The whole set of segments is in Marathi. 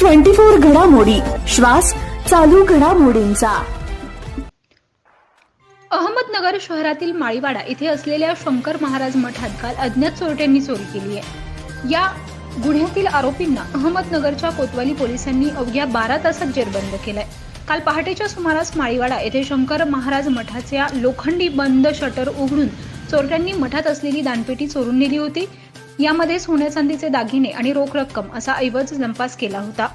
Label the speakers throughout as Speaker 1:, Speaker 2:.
Speaker 1: न्यूज 24 घडामोडी, श्वास चालू घडामोडींचा।
Speaker 2: अहमदनगर शहरातील माळीवाडा येथे असलेल्या शंकर महाराज मठात काल अज्ञात चोरट्यांनी चोरी केली आहे। या गुन्ह्यातील आरोपींना अहमदनगरच्या कोतवाली पोलिसांनी अवघ्या 12 तासात जेरबंद केलाय। काल पहाटेच्या सुमारास माळीवाडा येथे शंकर महाराज मठाच्या लोखंडी बंद शटर उघडून चोरट्यांनी मठात असलेली दानपेटी चोरून नेली होती। यामध्ये सोन्या चांदीचे दागिने आणि रोख रक्कम असा ऐवज लंपास केला होता।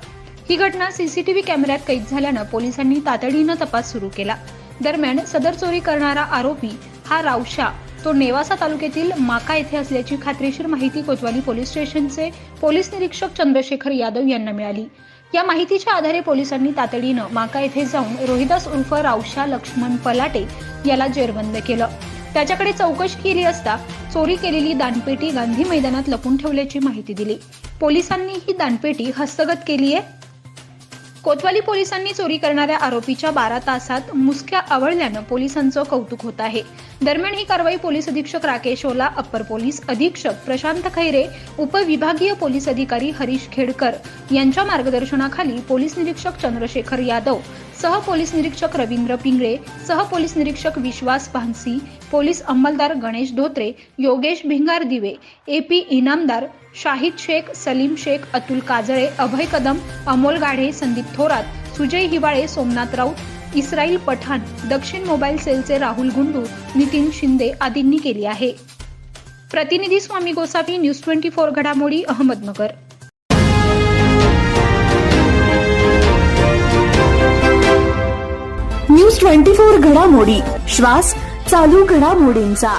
Speaker 2: ही घटना सीसीटीव्ही कॅमेऱ्यात कैद झाल्यानं पोलिसांनी तातडीनं तपास सुरू केला। दरम्यान सदर चोरी करणारा आरोपी हा रावशा तो नेवासा तालुक्यातील माका येथे असल्याची खात्रीशीर माहिती कोतवाली पोलीस स्टेशनचे पोलीस निरीक्षक चंद्रशेखर यादव यांना मिळाली। या माहितीच्या आधारे पोलिसांनी तातडीनं माका येथे जाऊन रोहिदास उर्फ रावशा लक्ष्मण पलाटे याला जेरबंद केलं। त्याच्याकडे चौकशी केली असता चोरी केलेली दानपेटी गांधी मैदानात लपून ठेवल्याची माहिती दिली। पोलिसांनी ही दानपेटी हस्तगत केली आहे। कोतवाली पोलिसांनी चोरी करणाऱ्या आरोपीच्या 12 तासात मुसक्या आवळल्यानं पोलिसांचं कौतुक होत आहे। दरम्यान ही कारवाई पोलीस अधीक्षक राकेश ओला, अप्पर पोलीस अधीक्षक प्रशांत खैरे, उपविभागीय पोलीस अधिकारी हरीश खेडकर यांच्या मार्गदर्शनाखाली पोलीस निरीक्षक चंद्रशेखर यादव, सह पोलीस निरीक्षक रवींद्र पिंगळे, सह पोलीस निरीक्षक विश्वास भानसी, पोलीस अंमलदार गणेश धोत्रे, योगेश भिंगार दिवे, एपी इनामदार, शाहिद शेख, सलीम शेख, अतुल काजळे, अभय कदम, अमोल गाढे, संदीप थोरात, सुजय हिवाळे, सोमनाथ राऊत, इस्राईल पठाण, दक्षिण मोबाईल सेलचे राहुल गुंडू, नितीन शिंदे आदींनी केली आहे। प्रतिनिधी स्वामी गोसावी, न्यूज 24 घडामोडी, अहमदनगर।
Speaker 1: न्यूज 24 घडामोडी, श्वास चालू घडामोडींचा।